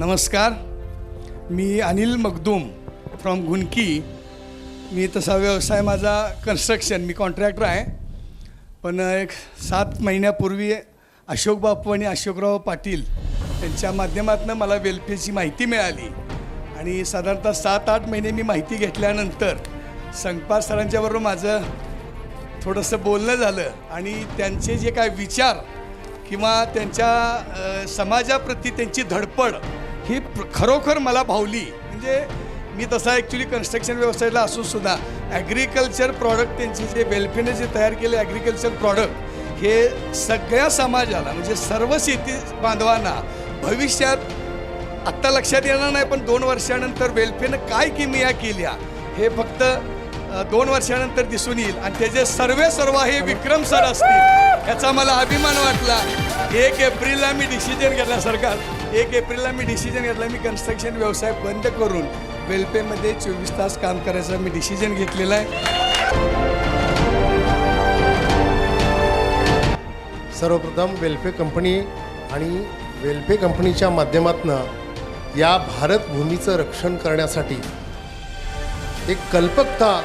नमस्कार, मी अनिल मगदूम फ्रॉम घुनकी. मी तसा व्यवसाय माझा कन्स्ट्रक्शन, मी कॉन्ट्रॅक्टर आहे. पण एक 7 महिन्यापूर्वी अशोक बापू आणि अशोकराव पाटील यांच्या माध्यमातून मला वेलफेअरची माहिती मिळाली आणि साधारणतः 7-8 महिने मी माहिती घेतल्यानंतर संगपाळ सरांच्याबरोबर माझं थोडंसं बोलणं झालं आणि त्यांचे जे काय विचार किंवा त्यांच्या समाजाप्रती त्यांची धडपड ही खरोखर मला भावली. म्हणजे मी तसा ॲक्च्युली कन्स्ट्रक्शन व्यवसायाला असूनसुद्धा ॲग्रिकल्चर प्रॉडक्ट त्यांचे जे वेलफेअरने जे तयार केले ॲग्रिकल्चर प्रॉडक्ट हे सगळ्या समाजाला म्हणजे सर्व शेती बांधवांना भविष्यात आत्ता लक्षात येणार नाही, पण 2 वर्षानंतर वेलफेअरनं काय किमया केल्या हे फक्त 2 वर्षानंतर दिसून येईल आणि त्याचे सर्व हे विक्रम सर असतील याचा मला अभिमान वाटला. 1 एप्रिलला मी डिसिजन घेतला, सरकार 1 एप्रिलला मी डिसिजन घेतला, मी कन्स्ट्रक्शन व्यवसाय बंद करून वेलफेअरमध्ये 24 तास काम करायचं मी डिसिजन घेतलेलं आहे. सर्वप्रथम वेलफेअर कंपनी आणि वेलफेअर कंपनीच्या माध्यमातून या भारतभूमीचं रक्षण करण्यासाठी एक कल्पकता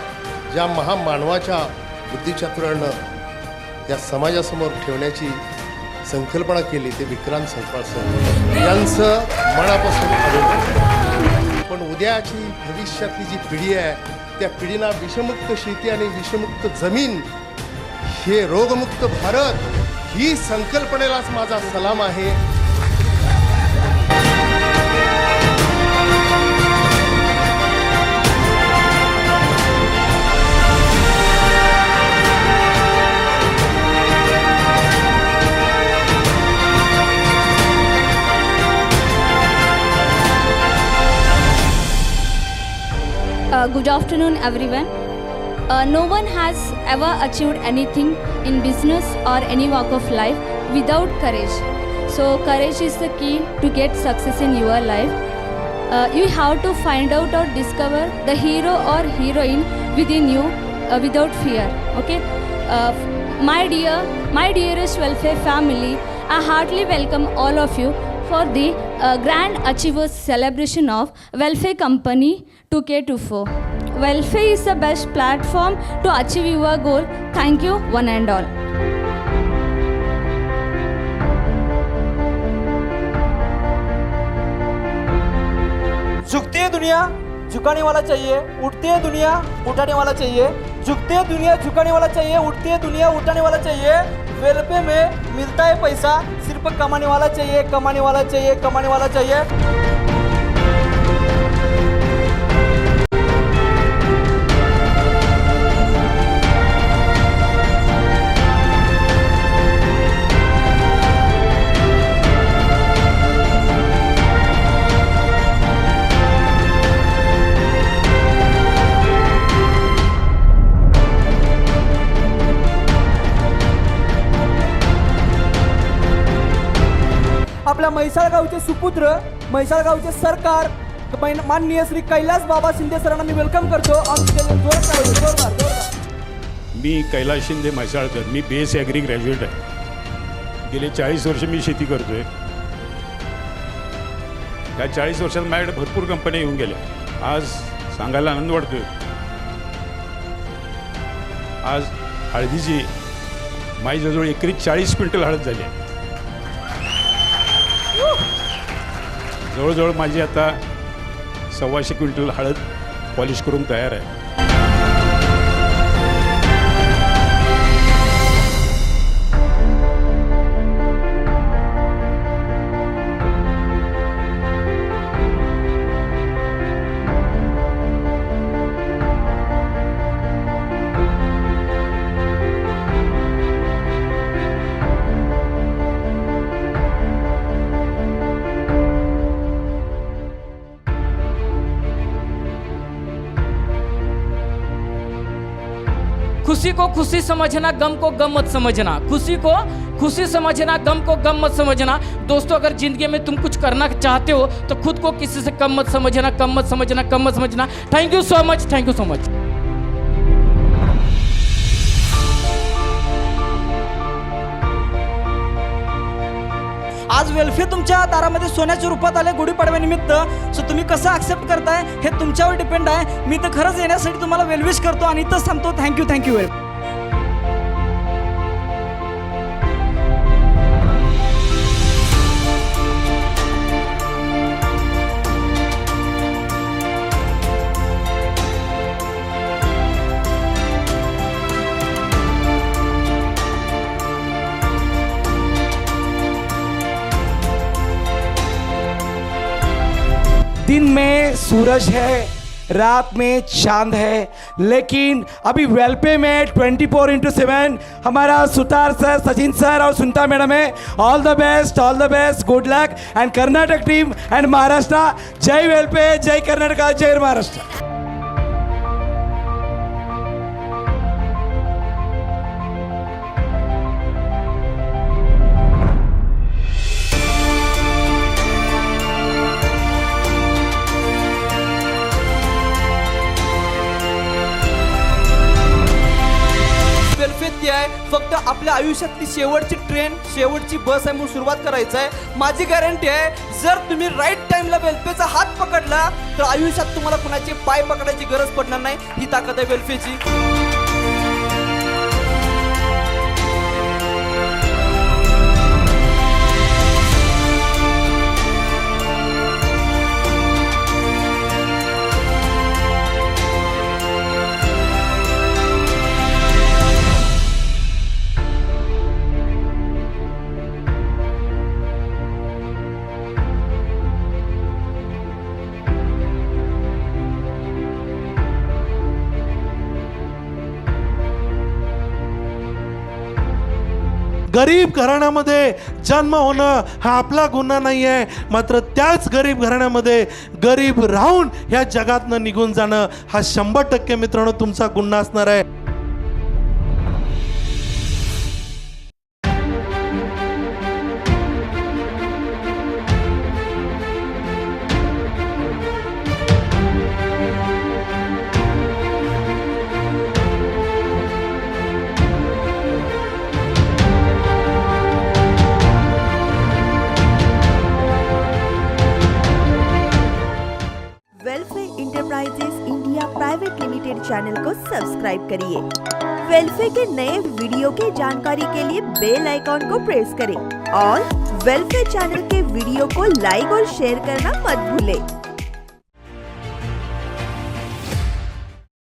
ज्या महामानवाच्या बुद्धिचातुर्यानं या समाजासमोर ठेवण्याची संकल्पना केली ते विक्रांत संगपाळ सर यांचं मनापासून अभिनंदन. पण उद्याची भविष्यातली जी पिढी आहे त्या पिढीला विषमुक्त शेती आणि विषमुक्त जमीन हे रोगमुक्त भारत ही संकल्पनेलाच माझा सलाम आहे. Good afternoon, everyone. No one has ever achieved anything in business or any walk of life without courage. So courage is the key to get success in your life. You have to find out or discover the hero or heroine within you without fear. Okay. My dearest welfare family, I heartily welcome all of you for the Grand Achievers celebration of Welfare Company 2K24. Welfare is the best platform to achieve your goal. Thank you, one and all. झुकती है दुनिया झुकाने वाला चाहिए, उठती है दुनिया उठाने वाला चाहिए. झुकती है दुनिया झुकाने वाला चाहिए, उठती है दुनिया उठाने वाला चाहिए. वेलफेयर में मिलता है पैसा, सिर्फ कमाने वाला चाहिए, कमाने वाला चाहिए, कमाने वाला चाहिए. आपल्या म्हैसाळ गावचे सुपुत्र, म्हैसाळ गावचे सरकार माननीय श्री कैलास बाबा शिंदे सरांना मी वेलकम करतो. मी कैलास शिंदे म्हैसाळकर, मी BS ॲग्री ग्रॅज्युएट आहे. गेले 40 वर्ष मी शेती करतोय. या 40 वर्षात माझ्याकडे भरपूर कंपन्या येऊन गेल्या. आज सांगायला आनंद वाटतोय, आज हळदीची माझी जवळजवळ एकरी 40 क्विंटल हळद झाली आहे. जवळजवळ माझी आता 125 क्विंटल हळद पॉलिश करून तयार आहे. खुशी को खुशी समझना, गम को गम मत समझना. खुशी को खुशी समझना, गम को गम मत समझना. दोस्तों, अगर जिंदगी में तुम कुछ करना चाहते हो तो खुद को किसी से कम मत समझना, कम मत समझना, कम मत समझना. Thank you so much, thank you so much. आज वेलफेअर तुमच्या दारामध्ये सोन्याच्या रूपात आले गुढीपाडव्यानिमित्त. सो तुम्ही कसं ॲक्सेप्ट करताय हे तुमच्यावर डिपेंड आहे. मी तर खरंच येण्यासाठी तुम्हाला वेलविश करतो आणि इथंच थांबतो. Thank you very. दिन में सूरज है, रात में चांद है, लेकिन अभी वेलपे में 24/7 हमारा सुतार सर, सचिन सर और सुनीता मैडम है. All the best, good luck. And Karnataka team and Maharashtra, जय वेलपे, जय कर्नाटका, जय महाराष्ट्र. वेलफेअर ती आहे फक्त आपल्या आयुष्यातली शेवटची ट्रेन, शेवटची बस आहे म्हणून सुरुवात करायचं आहे. माझी गॅरंटी आहे, जर तुम्ही राईट टाइमला वेलफेअरचा हात पकडला तर आयुष्यात तुम्हाला कुणाचे पाय पकडायची गरज पडणार नाही. ही ताकद आहे वेलफेअरची. गरीब घराण्यामध्ये जन्म होणं हा आपला गुन्हा नाही आहे, मात्र त्याच गरीब घराण्यामध्ये गरीब राहून ह्या जगातनं निघून जाणं हा 100% मित्रांनो तुमचा गुन्हा असणार आहे. Welfare enterprises India private limited channel को सब्सक्राइब करिए. वेलफेयर के नए वीडियो की जानकारी के लिए बेल आइकॉन को प्रेस करें और वेलफेयर चैनल के वीडियो को लाइक और शेयर करना मत भूलें.